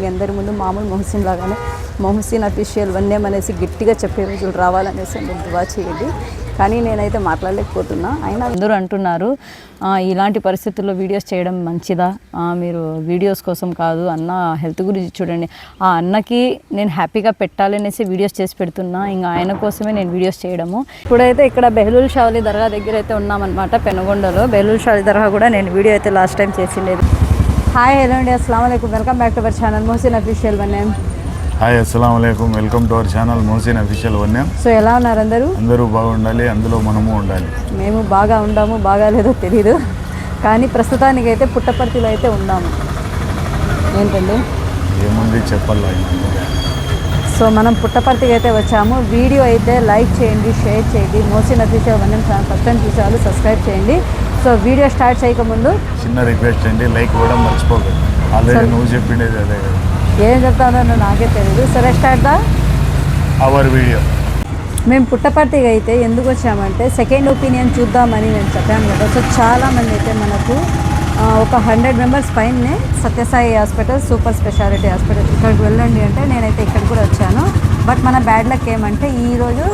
మీ అందరి ముందు మామూలు మొహసిన్ లాగానే మొహసిన్ అఫీషియల్ వన్నేమ్ అనేసి గట్టిగా చెప్పే రోజులు రావాలనేసి మీరు దువా చేయండి. కానీ నేనైతే మాట్లాడలేకపోతున్నా. అయినా అందరూ అంటున్నారు ఇలాంటి పరిస్థితుల్లో వీడియోస్ చేయడం మంచిదా, మీరు వీడియోస్ కోసం కాదు అన్న హెల్త్ గురించి చూడండి. ఆ అన్నకి నేను హ్యాపీగా పెట్టాలనేసి వీడియోస్ చేసి పెడుతున్నా, ఇంకా ఆయన కోసమే నేను వీడియోస్ చేయడము. ఇప్పుడైతే ఇక్కడ బెహ్లూల్ షావలి దర్గా దగ్గర అయితే ఉన్నామన్నమాట, పెనుగొండలో. బెహ్లూల్ షావలి దర్గా కూడా నేను వీడియో అయితే లాస్ట్ టైం చేసిండేది. హాయ్ హలో అండి, అస్సలాము అలైకుం, welcome back to our channel Mohsin official one name. Hi అస్సలాము అలైకుం, welcome to our channel Mohsin official one name. So ఎలా ఉన్నారు అందరూ? అందరూ బాగుండాలి, అందులో మనము ఉండాలి. మేము బాగా ఉండాము, బాగా లేదో తెలీదు, కానీ ప్రస్తుతానికైతే పుట్టపర్తిలో అయితే ఉన్నాము. ఏంటండి ఏముంది చెప్పాలి. సో మనం పుట్టపర్తికి అయితే వచ్చాము. వీడియో అయితే లైక్ చేయండి, షేర్ చేయండి. Mohsin official one name channel first time చూసారు, సబ్స్క్రైబ్ చేయండి. సో వీడియో స్టార్ట్ చేయకముందు చిన్న రిక్వెస్ట్ అండి, లైక్ కూడా మర్చిపోకండి. ఆల్రెడీ నువ్వు చెప్పిండేది అదే కదా, ఏం చెప్తానో నాకే తెలియదు. సరే స్టార్ట్ దా అవర్ వీడియో. మేము పుట్టపర్తికి అయితే ఎందుకు వచ్చామంటే సెకండ్ ఒపీనియన్ చూద్దామని మేము చెప్పాము కదా. సో చాలామంది అయితే మనకు ఒక 100 మెంబర్స్ పైనే Sathya Sai hospital super speciality hospital ఇక్కడికి వెళ్ళండి అంటే నేనైతే ఇక్కడ కూడా వచ్చాను. బట్ మన బ్యాడ్ లక్ ఏమంటే ఈరోజు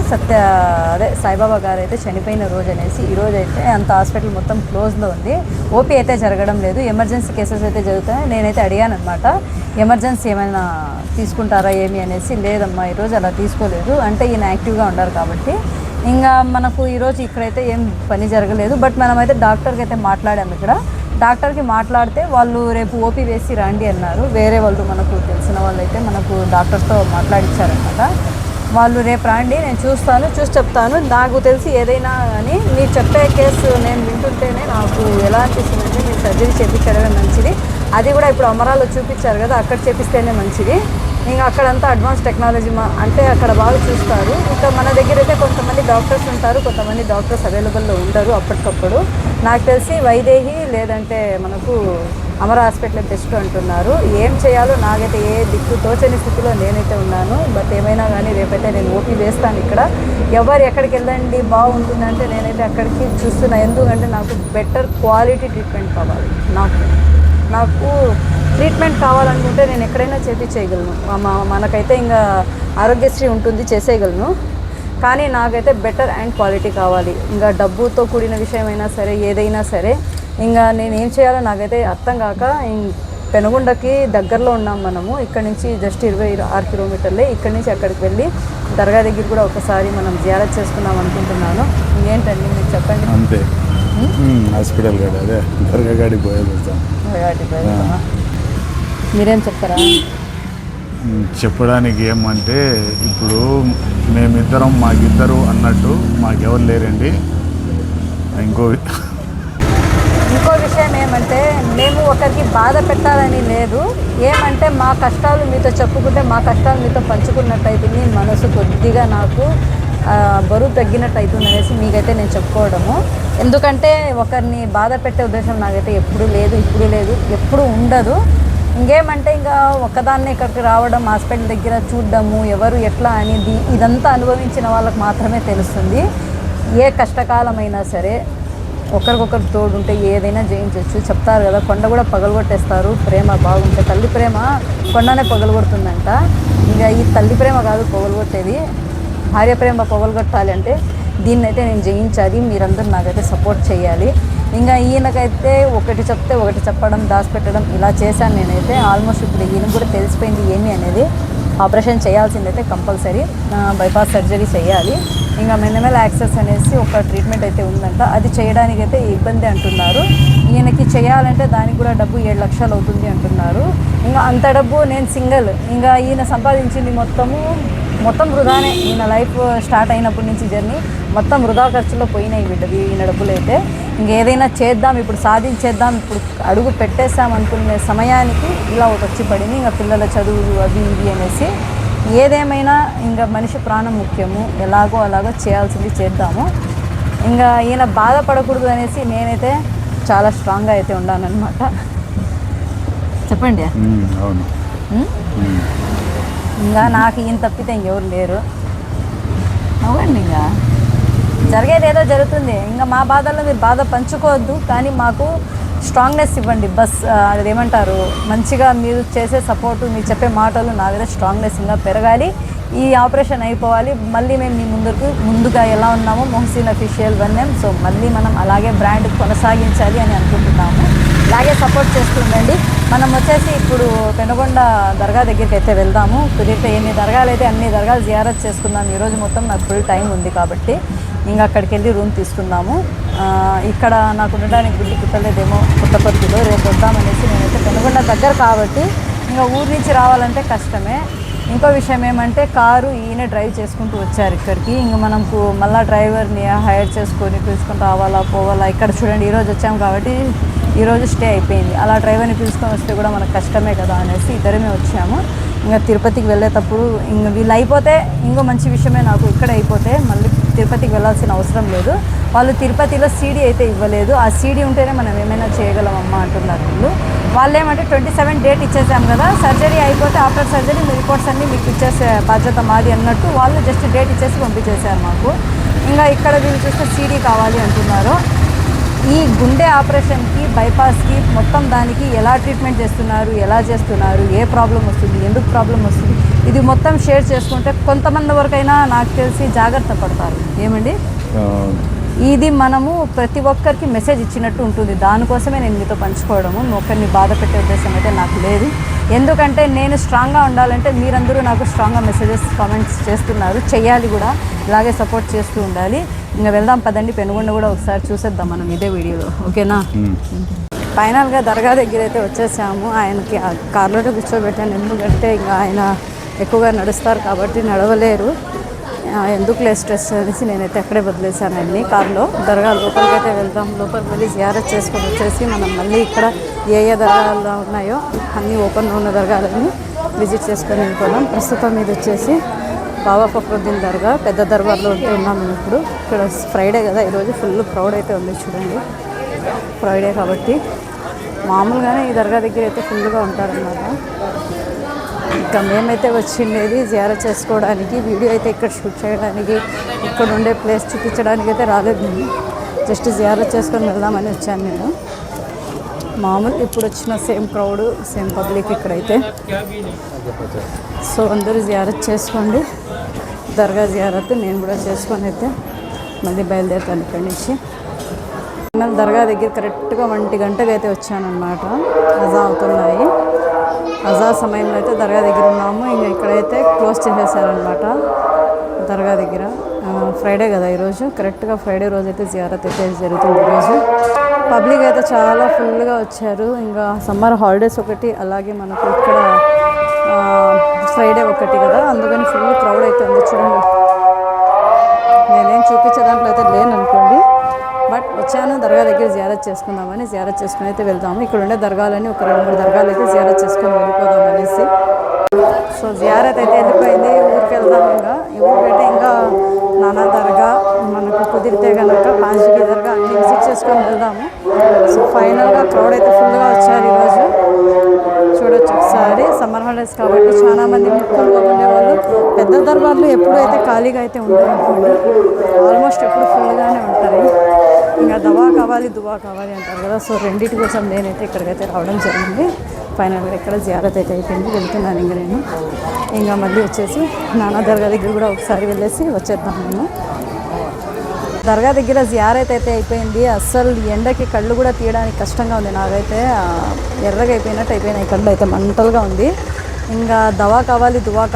సాయిబాబా గారు అయితే చనిపోయిన రోజు అనేసి ఈరోజు అయితే అంత హాస్పిటల్ మొత్తం క్లోజ్లో ఉంది. ఓపీ అయితే జరగడం లేదు, ఎమర్జెన్సీ కేసెస్ అయితే జరుగుతాయి. నేనైతే అడిగాను అనమాట, ఎమర్జెన్సీ ఏమైనా తీసుకుంటారా ఏమి అనేసి. లేదమ్మా ఈరోజు అలా తీసుకోలేదు, అంటే ఈయన యాక్టివ్గా ఉన్నారు కాబట్టి. ఇంకా మనకు ఈరోజు ఇక్కడైతే ఏం పని జరగలేదు. బట్ మనమైతే డాక్టర్కి అయితే మాట్లాడాము. ఇక్కడ డాక్టర్కి మాట్లాడితే వాళ్ళు రేపు ఓపీ వేసి రండి అన్నారు. వేరే వాళ్ళు మనకు తెలిసిన వాళ్ళు అయితే మనకు డాక్టర్తో మాట్లాడించారనమాట. వాళ్ళు రేపు రండి, నేను చూస్తాను, చూసి చెప్తాను. నాకు తెలిసి ఏదైనా కానీ మీరు చెప్పే కేసు నేను వింటుంటేనే నాకు ఎలా అనిపిస్తుందంటే మీరు సర్జరీ చేయించడమే మంచిది. అది కూడా ఇప్పుడు అమరాలో చూపించారు కదా, అక్కడ చేపిస్తేనే మంచిది. ఇంకా అక్కడంతా అడ్వాన్స్ టెక్నాలజీ అంటే అక్కడ బాగా చూస్తారు. ఇంకా మన దగ్గర అయితే కొంతమంది డాక్టర్స్ ఉంటారు, కొంతమంది డాక్టర్స్ అవైలబుల్లో ఉండరు అప్పటికప్పుడు. నాకు తెలిసి వైదేహి లేదంటే మనకు అమర హాస్పిటల్ బెస్ట్ అంటున్నారు. ఏం చేయాలో నాకైతే ఏ దిక్కు తోచని స్థితిలో నేనైతే ఉన్నాను. బట్ ఏమైనా కానీ రేపైతే నేను ఓపీ వేస్తాను. ఇక్కడ ఎవరు ఎక్కడికి వెళ్ళండి బాగుంటుందంటే నేనైతే అక్కడికి చూస్తున్నా. ఎందుకంటే నాకు బెటర్ క్వాలిటీ ట్రీట్మెంట్ కావాలి. నాకు ట్రీట్మెంట్ కావాలనుకుంటే నేను ఎక్కడైనా చేయించేయగలను. మనకైతే ఇంకా ఆరోగ్యశ్రీ ఉంటుంది, చేసేయగలను. కానీ నాకైతే బెటర్ అండ్ క్వాలిటీ కావాలి. ఇంకా డబ్బుతో కూడిన విషయమైనా సరే ఏదైనా సరే ఇంకా నేను ఏం చేయాలో నాకైతే అర్థం కాక పెనుగొండకి దగ్గరలో ఉన్నాం మనము. ఇక్కడ నుంచి జస్ట్ 26 కిలోమీటర్లే. ఇక్కడి నుంచి అక్కడికి వెళ్ళి దర్గా దగ్గర కూడా ఒకసారి మనం జియారత్ చేసుకుందాం అనుకుంటున్నాను. ఇంకేంటండి మీరు చెప్పండి. అంతే, హాస్పిటల్ కాదు అదే దర్గా గాడికి పోయేది. మీరేం చెప్తారా? చెప్పడానికి ఏమంటే ఇప్పుడు మేమిద్దరం మాకిద్దరు అన్నట్టు మాకెవరు లేరండి. ఇంకో విషయం ఏమంటే మేము ఒకరికి బాధ పెట్టాలని లేదు. ఏమంటే మా కష్టాలు మీతో చెప్పుకుంటే మా కష్టాలు మీతో పంచుకున్నట్టు అవుతుంది. మనసు కొద్దిగా నాకు బరువు తగ్గినట్టు అవుతుంది అనేసి మీకైతే నేను చెప్పుకోవడము. ఎందుకంటే ఒకరిని బాధ పెట్టే ఉద్దేశం నాకైతే ఎప్పుడూ లేదు, ఇప్పుడు లేదు, ఎప్పుడు ఉండదు. ఇంకేమంటే ఇంకా ఒక్కదాన్నే ఇక్కడికి రావడం, హాస్పిటల్ దగ్గర చూడడము, ఎవరు ఎట్లా అనేది ఇదంతా అనుభవించిన వాళ్ళకి మాత్రమే తెలుస్తుంది. ఏ కష్టకాలమైనా సరే ఒకరికొకరు తోడుంటే ఏదైనా జయించవచ్చు. చెప్తారు కదా, కొండ కూడా పగలగొట్టేస్తారు ప్రేమ బాగుంటే. తల్లి ప్రేమ కొండనే పగలగొడుతుందంట. ఇంకా ఈ తల్లి ప్రేమ కాదు పగలగొట్టేది, భార్య ప్రేమ పగలగొట్టాలి అంటే దీన్నైతే నేను జయించాలి. మీరందరూ నాకైతే సపోర్ట్ చేయాలి. ఇంకా ఈయనకైతే ఒకటి చెప్తే ఒకటి చెప్పడం, దాచిపెట్టడం ఇలా చేశాను నేనైతే. ఆల్మోస్ట్ ఇప్పుడు ఈయన కూడా తెలిసిపోయింది ఏమి అనేది. ఆపరేషన్ చేయాల్సిందైతే కంపల్సరీ, బైపాస్ సర్జరీ చేయాలి. ఇంకా మినిమల్ యాక్సెస్ అనేసి ఒక ట్రీట్మెంట్ అయితే ఉందంట. అది చేయడానికి అయితే ఇబ్బంది అంటున్నారు. ఈయనకి చేయాలంటే దానికి కూడా డబ్బు 7 లక్షలు అవుతుంది అంటున్నారు. ఇంకా అంత డబ్బు నేను సింగిల్, ఇంకా ఈయన సంపాదించింది మొత్తం వృధానే. ఈయన లైఫ్ స్టార్ట్ అయినప్పటి నుంచి జర్నీ మొత్తం వృధా ఖర్చులో పోయినాయి ఈయన డబ్బులు అయితే. ఇంకేదైనా చేద్దాం, ఇప్పుడు సాధించేద్దాం, ఇప్పుడు అడుగు పెట్టేస్తాం అనుకునే సమయానికి ఇలా వచ్చి పడింది. ఇంకా పిల్లల చదువులు అవి ఇవి అనేసి. ఏదేమైనా ఇంకా మనిషి ప్రాణం ముఖ్యము. అలాగో చేయాల్సింది చేద్దాము. ఇంకా ఈయన బాధపడకూడదు అనేసి నేనైతే చాలా స్ట్రాంగ్గా అయితే ఉన్నానన్నమాట. చెప్పండి. అవును, ఇంకా నాకు ఈయన తప్పితే ఇంకెవరు లేరు. అవ్వండి, ఇంకా జరిగేది ఏదో జరుగుతుంది. ఇంకా మా బాధల్లో మీరు బాధ పంచుకోవద్దు. కానీ మాకు స్ట్రాంగ్నెస్ ఇవ్వండి బస్. అదేమంటారు, మంచిగా మీరు చేసే సపోర్టు, మీరు చెప్పే మాటలు నా మీద స్ట్రాంగ్నెస్ ఇంకా పెరగాలి. ఈ ఆపరేషన్ అయిపోవాలి, మళ్ళీ మేము మీ ముందుగా ఎలా ఉన్నామో మొహసిన్ అఫీషియల్ 1M, సో మళ్ళీ మనం అలాగే బ్రాండ్ కొనసాగించాలి అని అనుకుంటున్నాము. అలాగే సపోర్ట్ చేస్తుండండి. మనం వచ్చేసి ఇప్పుడు పెనుగొండ దర్గా దగ్గరికి అయితే వెళ్దాము. కుదిరితే ఎన్ని దర్గాలు అయితే అన్ని దర్గాలు జియారత్ చేసుకుందాం. ఈరోజు మొత్తం నాకు ఫుల్ టైం ఉంది కాబట్టి ఇంకా అక్కడికి వెళ్ళి రూమ్ తీసుకుందాము. ఇక్కడ నాకు ఉండడానికి గుడ్డి కుట్టలేదేమో పుట్టపర్తిలో, రేపు వద్దామనేసి నేనైతే పెనుగొండ దగ్గర కాబట్టి ఇంకా ఊరి నుంచి రావాలంటే కష్టమే. ఇంకో విషయం ఏమంటే కారు ఈయన డ్రైవ్ చేసుకుంటూ వచ్చారు ఇక్కడికి. ఇంక మనకు మళ్ళీ డ్రైవర్ని హైర్ చేసుకొని పిలుచుకొని రావాలా పోవాలా. ఇక్కడ చూడండి ఈరోజు వచ్చాము కాబట్టి ఈరోజు స్టే అయిపోయింది. అలా డ్రైవర్ని పిలుచుకొని వస్తే కూడా మనకు కష్టమే కదా అనేసి ఇద్దరమే వచ్చాము. ఇంకా తిరుపతికి వెళ్ళేటప్పుడు ఇంక వీళ్ళు అయిపోతే ఇంకో మంచి విషయమే, నాకు ఇక్కడ అయిపోతే మళ్ళీ తిరుపతికి వెళ్ళాల్సిన అవసరం లేదు. వాళ్ళు తిరుపతిలో సీడీ అయితే ఇవ్వలేదు. ఆ సీడీ ఉంటేనే మనం ఏమైనా చేయగలమమ్మా అంటున్నారు వీళ్ళు. వాళ్ళు ఏమంటే 27 డేట్ ఇచ్చేసాం కదా, సర్జరీ అయిపోతే ఆఫ్టర్ సర్జరీ మీ రిపోర్ట్స్ అన్నీ మీకు ఇచ్చేసే బాధ్యత మాది అన్నట్టు వాళ్ళు జస్ట్ డేట్ ఇచ్చేసి పంపించేశారు మాకు. ఇంకా ఇక్కడ వీళ్ళు చూస్తే సీడీ కావాలి అంటున్నారు. ఈ గుండె ఆపరేషన్కి, బైపాస్కి, మొత్తం దానికి ఎలా ట్రీట్మెంట్ చేస్తున్నారు, ఎలా చేస్తున్నారు, ఏ ప్రాబ్లం వస్తుంది, ఎందుకు ప్రాబ్లం వస్తుంది, ఇది మొత్తం షేర్ చేసుకుంటే కొంతమంది వరకైనా నాకు తెలిసి జాగ్రత్త పడతారు. ఏమండి, ఇది మనము ప్రతి ఒక్కరికి మెసేజ్ ఇచ్చినట్టు ఉంటుంది. దానికోసమే నేను మీతో పంచుకోవడము. ఒకరిని బాధ పెట్టే ఉద్దేశం అయితే నాకు లేదు. ఎందుకంటే నేను స్ట్రాంగ్గా ఉండాలంటే మీరందరూ నాకు స్ట్రాంగ్గా మెసేజెస్ కామెంట్స్ చేస్తున్నారు, చెయ్యాలి కూడా. ఇలాగే సపోర్ట్ చేస్తూ ఉండాలి. ఇంకా వెళ్దాం పదండి, పెనుగొండ కూడా ఒకసారి చూసేద్దాం మనం ఇదే వీడియోలో, ఓకేనా? ఫైనల్గా దర్గా దగ్గర అయితే వచ్చేసాము. ఆయనకి ఆ కార్లోనే కూర్చోబెట్టాను, ఎందుకంటే ఇంకా ఆయన ఎక్కువగా నడుస్తారు కాబట్టి నడవలేరు. ఎందుకు లే స్ట్రెస్ అనేసి నేనైతే అక్కడే వదిలేసాను అన్నీ కార్లో. దర్గా లోపలికి అయితే వెళ్దాం. లోపలికి వెళ్ళి జియారత్ చేసుకొని వచ్చేసి మనం మళ్ళీ ఇక్కడ ఏ దర్గాలు ఉన్నాయో అన్నీ ఓపెన్లో ఉన్న దర్గాలన్నీ విజిట్ చేసుకొని వెళ్ళిపోదాం. ప్రస్తుతం ఇది వచ్చేసి బాబా ఫక్రుద్దీన్ దర్గా పెద్ద దర్బార్లో ఉన్నాము ఇప్పుడు. ఇక్కడ ఫ్రైడే కదా ఈరోజు, ఫుల్ క్రౌడ్ అయితే ఉంది చూడండి. ఫ్రైడే కాబట్టి మామూలుగానే ఈ దర్గా దగ్గర అయితే ఫుల్గా ఉంటారన్నమాట. ఇంకా మేమైతే వచ్చిండేది జియారత్ చేసుకోవడానికి, వీడియో అయితే ఇక్కడ షూట్ చేయడానికి, ఇక్కడ ఉండే ప్లేస్ చూపించడానికి అయితే రాలేదు నేను. జస్ట్ జియారత్ చేసుకొని వెళ్దామని వచ్చాను నేను. మామూలు ఇప్పుడు వచ్చిన సేమ్ క్రౌడ్, సేమ్ పబ్లిక్ ఇక్కడైతే. సో అందరూ జియారత్ చేసుకోండి. దర్గా జియారత్ నేను కూడా చేసుకొని అయితే మళ్ళీ బయలుదేరుతాను ఇక్కడి నుంచి. నేను దర్గా దగ్గర కరెక్ట్గా 1 గంటకి అయితే వచ్చానమాట. అజా అవుతున్నాయి. అజా సమయంలో అయితే దర్గా దగ్గర ఉన్నాము. ఇంకా ఇక్కడైతే క్లోజ్ చేసేసారనమాట దర్గా దగ్గర. ఫ్రైడే కదా ఈరోజు, కరెక్ట్గా ఫ్రైడే రోజు అయితే జియారత్ అయితే జరుగుతుంది ఈరోజు. పబ్లిక్ అయితే చాలా ఫుల్గా వచ్చారు. ఇంకా సమ్మర్ హాలిడేస్ ఒకటి, అలాగే మనకు ఇక్కడ ఫ్రైడే ఒకటి కదా, అందుకని ఫుల్ క్రౌడ్ అయితే ఉంది చూడండి. నేనేం చూపించే దాంట్లో అయితే లేను అనుకోండి, బట్ వచ్చాను దర్గా దగ్గర జియారత్ చేసుకుందామని. జియారత్ చేసుకుని అయితే వెళ్దాము. ఇక్కడ ఉండే దర్గాలని ఒక 2-3 దర్గాలు అయితే జియారత్ చేసుకొని వెళ్ళిపోదాం అనేసి. సో జియారత్ అయితే వెళ్ళిపోయింది. ఊరికి వెళ్దాం. ఇంకా ఈ ఊరికైతే ఇంకా నానా దర్గా, మనకు కుదిరితే కనుక కాంచీకి దర్గా అన్ని విజిట్ చేసుకొని వెళ్దాము. సో ఫైనల్గా క్రౌడ్ అయితే ఫుల్గా వచ్చారు ఈరోజు. చూడొచ్చు ఒకసారి. సమ్మర్ హాలిడేస్ కాబట్టి చాలా మంది ముక్కులుగా ఉండేవాళ్ళు. పెద్ద దర్బార్లు ఎప్పుడైతే ఖాళీగా అయితే ఉంటారు అనుకోండి, ఆల్మోస్ట్ ఎప్పుడు ఫుల్గానే ఉంటాయి. ఇంకా దువా కావాలి అంటారు కదా. సో రెండింటి కోసం నేనైతే ఇక్కడికైతే రావడం జరిగింది. ఫైనల్గా ఇక్కడ జియారత్ అయితే అయిపోయింది. వెళ్తున్నాను ఇంకా నేను. ఇంకా మళ్ళీ వచ్చేసి నానా దర్గా దగ్గర కూడా ఒకసారి వెళ్ళేసి వచ్చేద్దాం నేను. దర్గా దగ్గర జియారత్ అయితే అయిపోయింది. అస్సలు ఎండకి కళ్ళు కూడా తీయడానికి కష్టంగా ఉంది. నాకైతే ఎర్రగా అయిపోయినాయి కళ్ళు అయితే, మంటలుగా ఉంది. ఇంకా దువా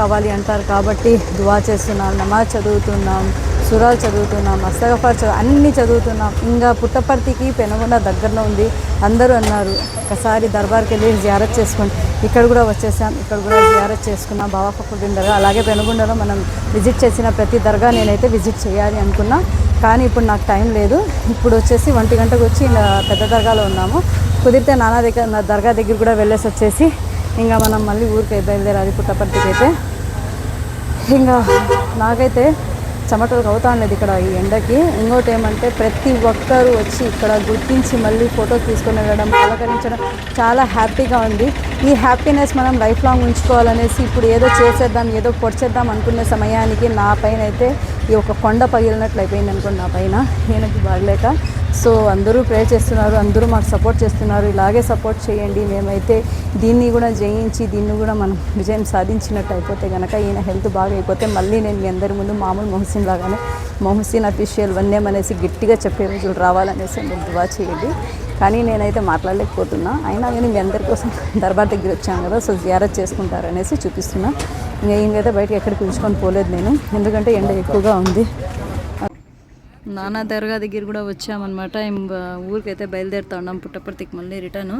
కావాలి అంటారు కాబట్టి దువా చేస్తున్నాం, నమాజ్ చదువుతున్నాం, సూరాలు చదువుతున్నాం, అస్తగఫర్ అన్నీ చదువుతున్నాం. ఇంకా పుట్టపర్తికి పెనుగొండ దగ్గరలో ఉంది. అందరూ అన్నారు ఒకసారి దర్బార్కి వెళ్ళి జియారత్ చేసుకోండి. ఇక్కడ కూడా వచ్చేసాం. ఇక్కడ కూడా జియారత్ చేసుకున్నాం బాబా ఫక్రుద్దీన్ దర్గా. అలాగే పెనుగొండలో మనం విజిట్ చేసిన ప్రతి దర్గా నేనైతే విజిట్ చేయాలి అనుకున్నా, కానీ ఇప్పుడు నాకు టైం లేదు. ఇప్పుడు వచ్చేసి 1 గంటకు వచ్చి పెద్ద దర్గాలో ఉన్నాము. కుదిరితే నా దర్గా దగ్గర కూడా వెళ్ళేసి వచ్చేసి ఇంకా మనం మళ్ళీ ఊరికి బయలుదేరాలి పుట్టపర్తికి అయితే. ఇంకా నాకైతే చెమటలు అవుతా ఉండేది ఇక్కడ ఈ ఎండకి. ఇంకోటి ఏమంటే ప్రతి ఒక్కరూ వచ్చి ఇక్కడ గుర్తించి మళ్ళీ ఫోటో తీసుకొని వెళ్ళడం, పలకరించడం చాలా హ్యాపీగా ఉంది. ఈ హ్యాపీనెస్ మనం లైఫ్ లాంగ్ ఉంచుకోవాలనేసి ఇప్పుడు ఏదో చేసేద్దాం, ఏదో పొడిచేద్దాం అనుకునే సమయానికి నా పైన అయితే ఈ ఒక కొండ పగిలినట్లు అయిపోయింది అనుకోండి. నా పైన ఈయనకి బాగలేక సో అందరూ ప్రే చేస్తున్నారు, అందరూ మాకు సపోర్ట్ చేస్తున్నారు. ఇలాగే సపోర్ట్ చేయండి. మేమైతే దీన్ని కూడా జయించి దీన్ని కూడా మనం విజయం సాధించినట్టు అయిపోతే కనుక, ఈయన హెల్త్ బాగా అయిపోతే మళ్ళీ నేను మీ అందరి ముందు మామూలు మొహసిన్ లాగానే మొహసిన్ అఫీషియల్ 1 name అనేసి గట్టిగా చెప్పే రోజులు రావాలనేసి మీరు దువా చేయండి. కానీ నేనైతే మాట్లాడలేకపోతున్నా. అయినా కానీ మీ అందరి కోసం దర్బార్ దగ్గర వచ్చాను కదా, సో జియారత్ చేసుకుంటారనేసి చూపిస్తున్నా. ఇంకా ఈయనకైతే బయటకి ఎక్కడికి పిలుచుకొని పోలేదు నేను, ఎందుకంటే ఎండ ఎక్కువగా ఉంది. నానా దర్గా దగ్గర కూడా వచ్చామన్నమాట. ఊరికైతే బయలుదేరుతా ఉన్నాం పుట్టపర్తికి మళ్ళీ రిటర్ను.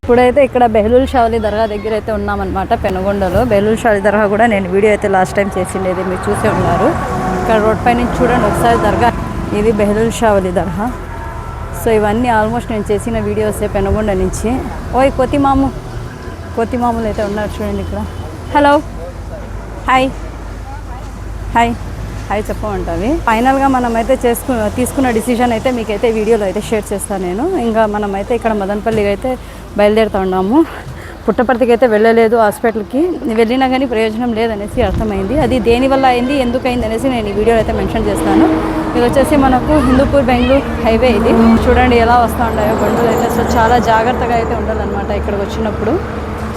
ఇప్పుడైతే ఇక్కడ బెహ్లూల్ షావలి దర్గా దగ్గర అయితే ఉన్నామన్నమాట, పెనుగొండలో. బెహ్లూల్ షావలి దర్గా కూడా నేను వీడియో అయితే లాస్ట్ టైం చేసిండేది, మీరు చూసే ఉన్నారు. ఇక్కడ రోడ్ పై నుంచి చూడండి ఒకసారి దర్గా. ఇది బెహ్లూల్ షావలి దర్గా. సో ఇవన్నీ ఆల్మోస్ట్ నేను చేసిన వీడియోసే పెనుగొండ నుంచి. ఓయ్ కోతిమాములు అయితే ఉన్నారు చూడండి ఇక్కడ. హలో, హాయ్ హాయ్ హాయ్ చెప్పమంటావి. ఫైనల్గా మనమైతే తీసుకున్న డిసిషన్ అయితే మీకైతే వీడియోలో అయితే షేర్ చేస్తాను నేను. ఇంకా మనమైతే ఇక్కడ మదనపల్లికి అయితే బయలుదేరుతూ ఉన్నాము. పుట్టపర్తికి అయితే వెళ్ళలేదు, హాస్పిటల్కి వెళ్ళినా కానీ ప్రయోజనం లేదనేసి అర్థమైంది. అది దేనివల్ల అయింది, ఎందుకు అయింది అనేసి నేను ఈ వీడియోలో అయితే మెన్షన్ చేస్తాను. ఇది వచ్చేసి మనకు హిందూపూర్ బెంగళూరు హైవే. ఇది చూడండి ఎలా వస్తూ ఉంటాయో బండ్లు అయితే. సో చాలా జాగ్రత్తగా అయితే ఉండాలన్నమాట ఇక్కడికి వచ్చినప్పుడు.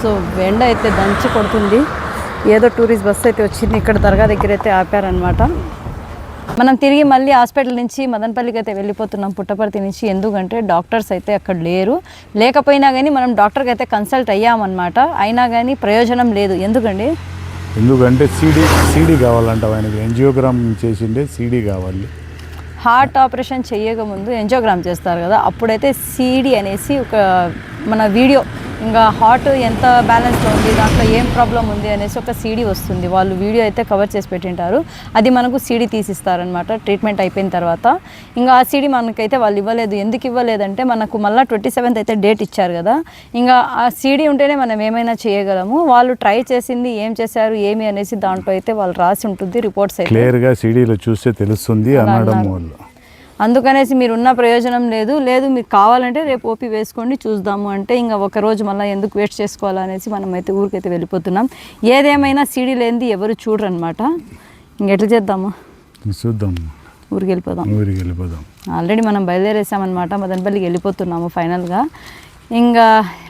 సో ఎండ అయితే దంచి కొడుతుంది. ఏదో టూరిస్ట్ బస్సు అయితే వచ్చింది, ఇక్కడ దర్గా దగ్గర అయితే ఆపారనమాట. మనం తిరిగి మళ్ళీ హాస్పిటల్ నుంచి మదనపల్లికి అయితే వెళ్ళిపోతున్నాం పుట్టపర్తి నుంచి. ఎందుకంటే డాక్టర్స్ అయితే అక్కడ లేరు. లేకపోయినా కానీ మనం డాక్టర్కి అయితే కన్సల్ట్ అయ్యామన్నమాట. అయినా కానీ ప్రయోజనం లేదు. ఎందుకంటే సీడీ కావాలంట ఆయనకి. ఎంజియోగ్రామ్ చేసిండే సీడీ కావాలి. హార్ట్ ఆపరేషన్ చేయకముందు ఎంజియోగ్రామ్ చేస్తారు కదా, అప్పుడైతే సీడీ అనేసి ఒక మన వీడియో, ఇంకా హార్ట్ ఎంత బ్యాలెన్స్లో ఉంది, దాంట్లో ఏం ప్రాబ్లం ఉంది అనేసి ఒక సీడీ వస్తుంది. వాళ్ళు వీడియో అయితే కవర్ చేసి పెట్టింటారు. అది మనకు సీడీ తీసిస్తారనమాట ట్రీట్మెంట్ అయిపోయిన తర్వాత. ఇంకా ఆ సీడీ మనకైతే వాళ్ళు ఇవ్వలేదు. ఎందుకు ఇవ్వలేదంటే మనకు మళ్ళీ 27th అయితే డేట్ ఇచ్చారు కదా, ఇంకా ఆ సీడీ ఉంటేనే మనం ఏమైనా చేయగలము. వాళ్ళు ట్రై చేసింది ఏం చేశారు ఏమి అనేసి దాంట్లో అయితే వాళ్ళు రాసి ఉంటుంది రిపోర్ట్స్ అయితే. క్లియర్గా సీడీలో చూస్తే తెలుస్తుంది అనడం వల్ల. అందుకనేసి మీరు ఉన్న ప్రయోజనం లేదు మీకు కావాలంటే రేపు ఓపీ వేసుకోండి చూద్దాము అంటే, ఇంకా ఒక రోజు మళ్ళీ ఎందుకు వేస్ట్ చేసుకోవాలనేసి మనమైతే ఊరికైతే వెళ్ళిపోతున్నాం. ఏదేమైనా సీడీ లేనిది ఎవరు చూడరు అనమాట. ఇంకెట్లా చేద్దాము, ఊరికి వెళ్ళిపోదాం. ఆల్రెడీ మనం బయలుదేరేసామన్నమాట, మదనపల్లికి వెళ్ళిపోతున్నాము ఫైనల్గా. ఇంకా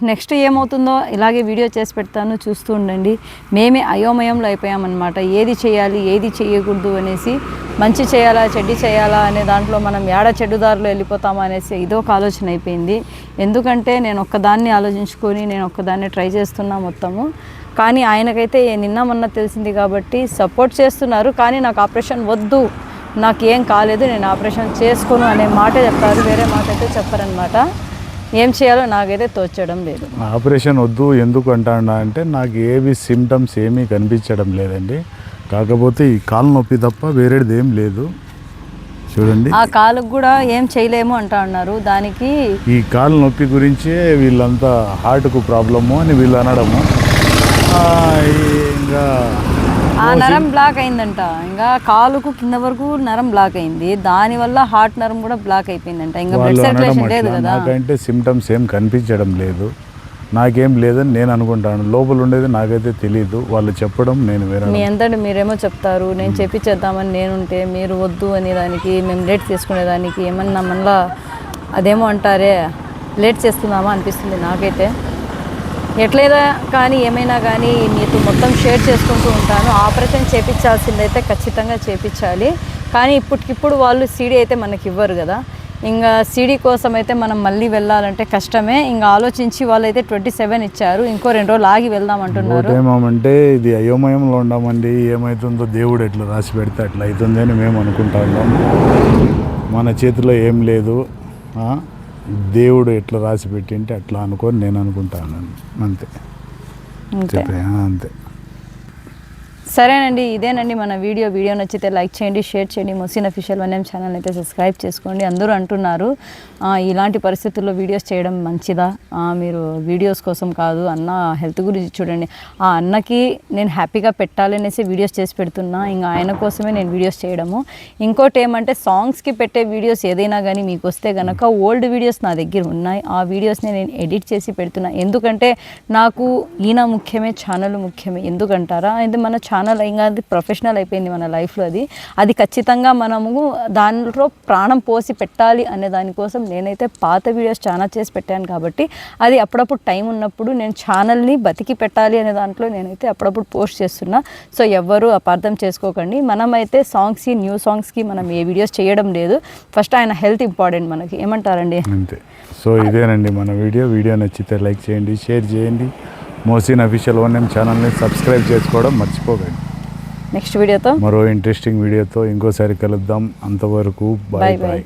నెక్స్ట్ ఏమవుతుందో ఇలాగే వీడియో చేసి పెడతాను, చూస్తూ ఉండండి. మేమే అయోమయంలో అయిపోయామన్నమాట. ఏది చేయాలి ఏది చేయకూడదు అనేసి, మంచి చేయాలా చెడ్డి చేయాలా అనే దాంట్లో మనం ఏడ చెడ్డుదారులో వెళ్ళిపోతామా అనేసి ఇదొక ఆలోచన అయిపోయింది. ఎందుకంటే నేను ఒక్కదాన్ని ఆలోచించుకొని నేను ఒక్కదాన్ని ట్రై చేస్తున్నా మొత్తము. కానీ ఆయనకైతే నిన్న మొన్న తెలిసింది కాబట్టి సపోర్ట్ చేస్తున్నారు. కానీ నాకు ఆపరేషన్ వద్దు, నాకు ఏం కాలేదు, నేను ఆపరేషన్ చేసుకోను అనే మాట చెప్పారు. వేరే మాట అయితే చెప్పారనమాట. ఏం చేయాలో నాకైతే తోచడం లేదు. ఆపరేషన్ వద్దు ఎందుకు అంటాడా అంటే, నాకు ఏవి సిమ్టమ్స్ ఏమీ కనిపించడం లేదండి. కాకపోతే ఈ కాలు నొప్పి తప్ప వేరేది ఏం లేదు. చూడండి, ఆ కాలుకు కూడా ఏం చేయలేము అంటా ఉన్నారు. దానికి ఈ కాలు నొప్పి గురించే వీళ్ళంతా హార్ట్కు ప్రాబ్లము అని వీళ్ళు అనడము. ఇంకా ఆ నరం బ్లాక్ అయిందంట. ఇంకా కాలుకు కింద వరకు నరం బ్లాక్ అయింది, దానివల్ల హార్ట్ నరం కూడా బ్లాక్ అయిపోయిందంట. ఇంకా బ్లడ్ సర్క్యులేషన్ లేదు కదా. నాకంటే సిమ్టమ్స్ ఏం కనిపించడం లేదు, నాకేం లేదని నేను అనుకుంటాను. లోపల ఉండేది నాకైతే తెలియదు, వాళ్ళు చెప్పడం నేను వేరే. మీ అంతటి మీరేమో చెప్తారు, నేను చెప్పించేద్దామని నేనుంటే మీరు వద్దు అనే దానికి, మేము లేట్ చేసుకునేదానికి ఏమన్నా మళ్ళా అదేమో అంటారే లేట్ చేస్తున్నామా అనిపిస్తుంది నాకైతే. ఎట్లేదా కానీ ఏమైనా కానీ నీతో మొత్తం షేర్ చేసుకుంటూ ఉంటాను. ఆపరేషన్ చేయించాల్సిందైతే ఖచ్చితంగా చేయించాలి. కానీ ఇప్పటికిప్పుడు వాళ్ళు సీడీ అయితే మనకి ఇవ్వరు కదా. ఇంకా సీడీ కోసం అయితే మనం మళ్ళీ వెళ్ళాలంటే కష్టమే. ఇంకా ఆలోచించి వాళ్ళైతే 27 ఇచ్చారు, ఇంకో 2 రోజులు ఆగి వెళ్దాం అంటున్నారు. ఏమంటే ఇది అయోమయంలో ఉండమండి, ఏమవుతుందో దేవుడు ఎట్లా రాసి పెడితే అట్లా అవుతుంది అని మేము అనుకుంటా ఉన్నాం. మన చేతిలో ఏం లేదు, దేవుడు ఎట్లా రాసి పెట్టింటే అట్లా అనుకొని నేను అనుకుంటాను. అంతే. సరేనండి, ఇదేనండి మన వీడియో నచ్చితే లైక్ చేయండి, షేర్ చేయండి. మొహసిన్ అఫీషియల్ 1 name ఛానల్ అయితే సబ్స్క్రైబ్ చేసుకోండి. అందరూ అంటున్నారు ఇలాంటి పరిస్థితుల్లో వీడియోస్ చేయడం మంచిదా, మీరు వీడియోస్ కోసం కాదు, అన్న హెల్త్ గురించి చూడండి. ఆ అన్నకి నేను హ్యాపీగా పెట్టాలనేసి వీడియోస్ చేసి పెడుతున్నా, ఇంకా ఆయన కోసమే నేను వీడియోస్ చేయడము. ఇంకోటి ఏమంటే సాంగ్స్కి పెట్టే వీడియోస్ ఏదైనా కానీ మీకు వస్తే కనుక ఓల్డ్ వీడియోస్ నా దగ్గర ఉన్నాయి. ఆ వీడియోస్ని నేను ఎడిట్ చేసి పెడుతున్నా. ఎందుకంటే నాకు ఈయన ముఖ్యమే, ఛానల్ ముఖ్యమే. ఎందుకంటారా, ఇది మన ఛానల్ ఇంకా అది ప్రొఫెషనల్ అయిపోయింది మన లైఫ్లో. అది ఖచ్చితంగా మనము దాంట్లో ప్రాణం పోసి పెట్టాలి అనే దానికోసం నేనైతే పాత వీడియోస్ చాలా చేసి పెట్టాను. కాబట్టి అది అప్పుడప్పుడు టైం ఉన్నప్పుడు నేను ఛానల్ని బతికి పెట్టాలి అనే దాంట్లో నేనైతే అప్పుడప్పుడు పోస్ట్ చేస్తున్నా. సో ఎవ్వరూ అపార్థం చేసుకోకండి. మనమైతే సాంగ్స్కి న్యూ సాంగ్స్కి మనం ఏ వీడియోస్ చేయడం లేదు. ఫస్ట్ ఆయన హెల్త్ ఇంపార్టెంట్ మనకి, ఏమంటారండి? అంతే. సో ఇదేనండి మన వీడియో నచ్చితే లైక్ చేయండి, షేర్ చేయండి. మోసిన్ అఫీషియల్ 1M ఛానల్ని సబ్స్క్రైబ్ చేసుకోవడం మర్చిపోకండి. నెక్స్ట్ వీడియోతో మరో ఇంట్రెస్టింగ్ వీడియోతో ఇంకోసారి కలుద్దాం. అంతవరకు బాయ్ బాయ్.